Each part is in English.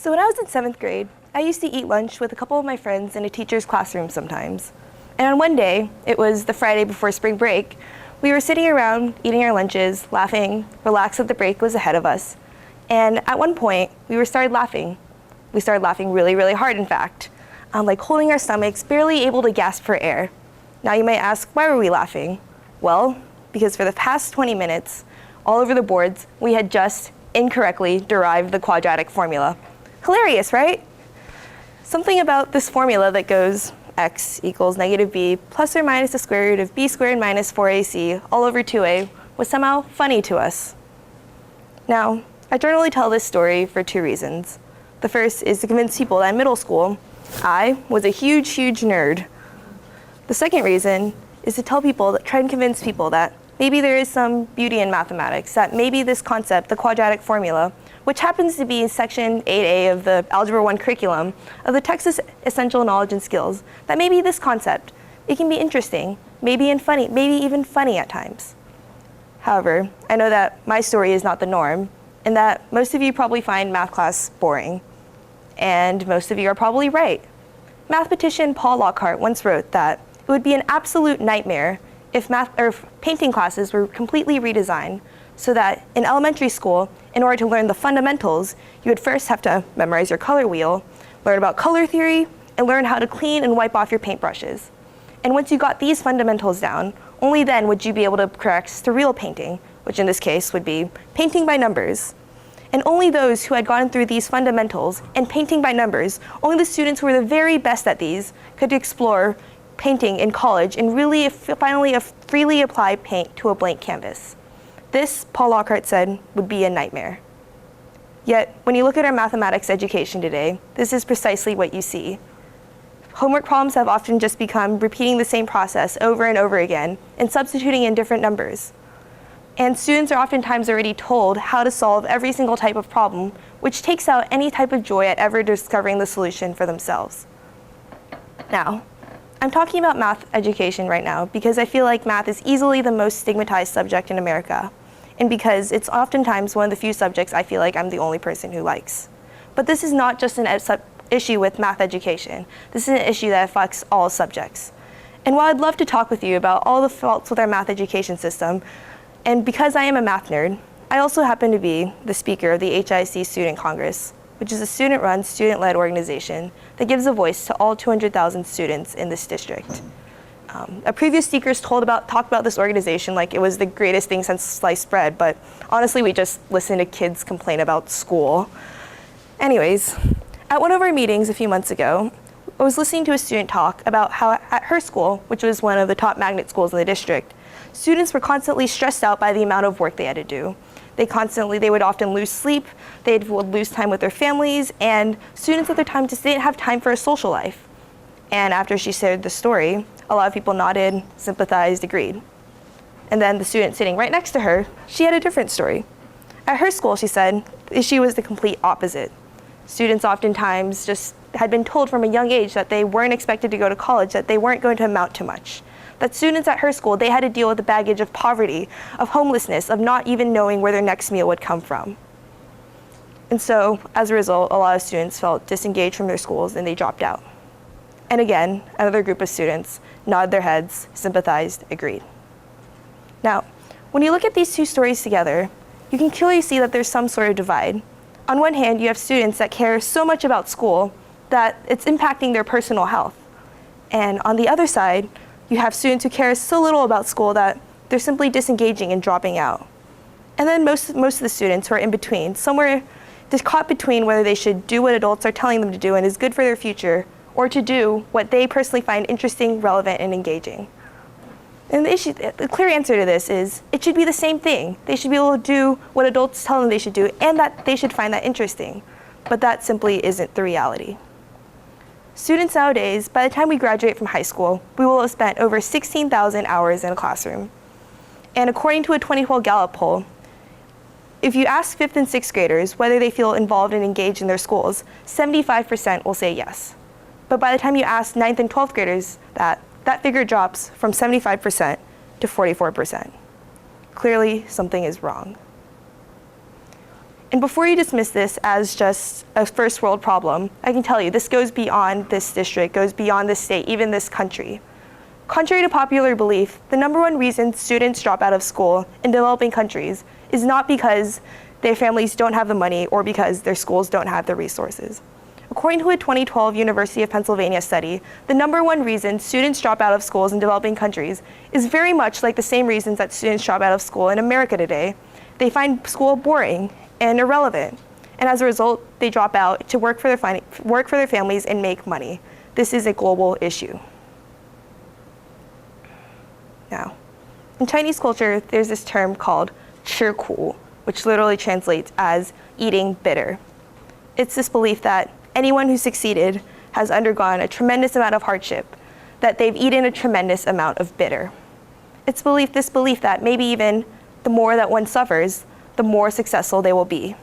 So when I was in 7th grade, I used to eat lunch with a couple of my friends in a teacher's classroom sometimes. And on one day, it was the Friday before spring break, we were sitting around eating our lunches, laughing, relaxed that the break was ahead of us. And at one point, we started laughing. We started laughing really, really hard, in fact, like holding our stomachs, barely able to gasp for air. Now you might ask, why were we laughing? Well, because for the past 20 minutes, all over the boards, we had just incorrectly derived the quadratic formula. Hilarious, right? Something about this formula that goes x equals negative b plus or minus the square root of b squared minus 4ac all over 2a was somehow funny to us. Now, I generally tell this story for two reasons. The first is to convince people that in middle school, I was a huge, huge nerd. The second reason is to try and convince people that maybe there is some beauty in mathematics, that maybe this concept, the quadratic formula, which happens to be section 8A of the Algebra 1 curriculum of the Texas Essential Knowledge and Skills, that maybe this concept, it can be interesting, maybe even funny at times. However, I know that my story is not the norm, and that most of you probably find math class boring. And most of you are probably right. Mathematician Paul Lockhart once wrote that it would be an absolute nightmare if painting classes were completely redesigned, so that in elementary school, in order to learn the fundamentals, you would first have to memorize your color wheel, learn about color theory, and learn how to clean and wipe off your paintbrushes. And once you got these fundamentals down, only then would you be able to progress to real painting, which in this case would be painting by numbers. And only those who had gone through these fundamentals and painting by numbers, only the students who were the very best at these could explore painting in college and really finally freely apply paint to a blank canvas. This, Paul Lockhart said, would be a nightmare. Yet, when you look at our mathematics education today, this is precisely what you see. Homework problems have often just become repeating the same process over and over again and substituting in different numbers. And students are oftentimes already told how to solve every single type of problem, which takes out any type of joy at ever discovering the solution for themselves. Now, I'm talking about math education right now because I feel like math is easily the most stigmatized subject in America, and because it's oftentimes one of the few subjects I feel like I'm the only person who likes. But this is not just an issue with math education. This is an issue that affects all subjects. And while I'd love to talk with you about all the faults with our math education system, and because I am a math nerd, I also happen to be the speaker of the TEDxHISD Student Congress, which is a student-run, student-led organization that gives a voice to all 200,000 students in this district. A previous speaker talked about this organization like it was the greatest thing since sliced bread, but honestly, we just listen to kids complain about school. Anyways, at one of our meetings a few months ago, I was listening to a student talk about how at her school, which was one of the top magnet schools in the district, students were constantly stressed out by the amount of work they had to do. They would often lose sleep, they would lose time with their families, and students at the time just didn't have time for a social life. And after she shared the story, a lot of people nodded, sympathized, agreed. And then the student sitting right next to her, she had a different story. At her school, she said, the issue was the complete opposite. Students oftentimes just had been told from a young age that they weren't expected to go to college, that they weren't going to amount to much. That students at her school, they had to deal with the baggage of poverty, of homelessness, of not even knowing where their next meal would come from. And so, as a result, a lot of students felt disengaged from their schools and they dropped out. And again, another group of students nodded their heads, sympathized, agreed. Now, when you look at these two stories together, you can clearly see that there's some sort of divide. On one hand, you have students that care so much about school that it's impacting their personal health. And on the other side, you have students who care so little about school that they're simply disengaging and dropping out. And then most of the students who are in between, somewhere just caught between whether they should do what adults are telling them to do and is good for their future, or to do what they personally find interesting, relevant, and engaging. And the clear answer to this is it should be the same thing. They should be able to do what adults tell them they should do, and that they should find that interesting. But that simply isn't the reality. Students nowadays, by the time we graduate from high school, we will have spent over 16,000 hours in a classroom. And according to a 2012 Gallup poll, if you ask 5th and 6th graders whether they feel involved and engaged in their schools, 75% will say yes. But by the time you ask 9th and 12th graders that figure drops from 75% to 44%. Clearly, something is wrong. And before you dismiss this as just a first world problem, I can tell you this goes beyond this district, goes beyond this state, even this country. Contrary to popular belief, the number one reason students drop out of school in developing countries is not because their families don't have the money or because their schools don't have the resources. According to a 2012 University of Pennsylvania study, the number one reason students drop out of schools in developing countries is very much like the same reasons that students drop out of school in America today. They find school boring and irrelevant, and as a result, they drop out to work for their families and make money. This is a global issue. Now, in Chinese culture, there's this term called 吃苦, which literally translates as eating bitter. It's this belief that anyone who succeeded has undergone a tremendous amount of hardship, that they've eaten a tremendous amount of bitter. It's this belief that maybe even the more that one suffers, the more successful they will be.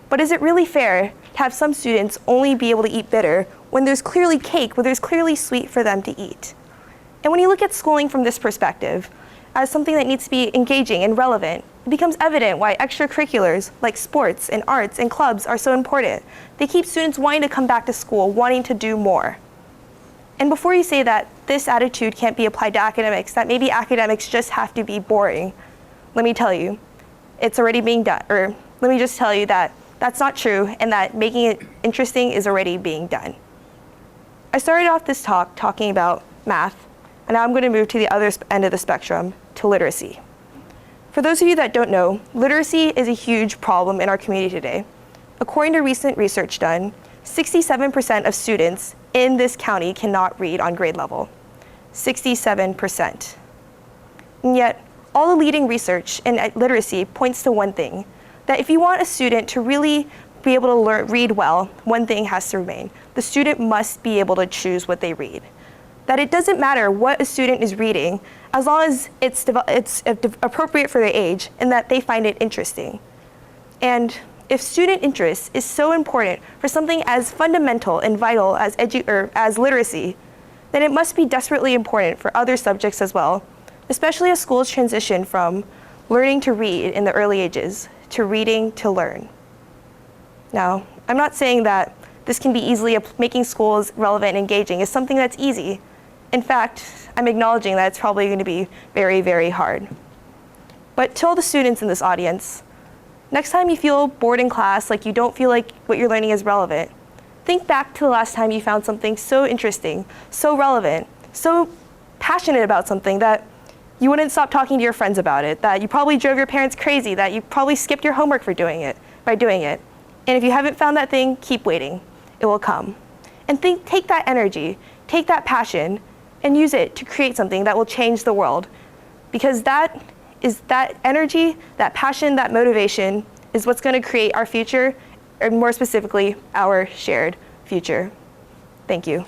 But is it really fair to have some students only be able to eat bitter when there's clearly cake, when there's clearly sweet for them to eat? And when you look at schooling from this perspective, as something that needs to be engaging and relevant, it becomes evident why extracurriculars like sports and arts and clubs are so important. They keep students wanting to come back to school, wanting to do more. And before you say that this attitude can't be applied to academics, that maybe academics just have to be boring, let me tell you, it's already being done. Or let me just tell you that that's not true and that making it interesting is already being done. I started off this talk talking about math, and now I'm going to move to the other end of the spectrum, to literacy. For those of you that don't know, literacy is a huge problem in our community today. According to recent research done, 67% of students in this county cannot read on grade level. 67%. And yet, all the leading research in literacy points to one thing, that if you want a student to really be able to read well, one thing has to remain. The student must be able to choose what they read. That it doesn't matter what a student is reading, as long as it's appropriate for their age and that they find it interesting. And if student interest is so important for something as fundamental and vital as literacy, then it must be desperately important for other subjects as well, especially as schools transition from learning to read in the early ages to reading to learn. Now, I'm not saying that this can be easily, making schools relevant and engaging is something that's easy. In fact, I'm acknowledging that it's probably going to be very, very hard. But to all the students in this audience, next time you feel bored in class, like you don't feel like what you're learning is relevant, think back to the last time you found something so interesting, so relevant, so passionate about something that you wouldn't stop talking to your friends about it, that you probably drove your parents crazy, that you probably skipped your homework by doing it. And if you haven't found that thing, keep waiting. It will come. And take that energy, take that passion, and use it to create something that will change the world. Because that energy, that passion, that motivation is what's going to create our future, or more specifically, our shared future. Thank you.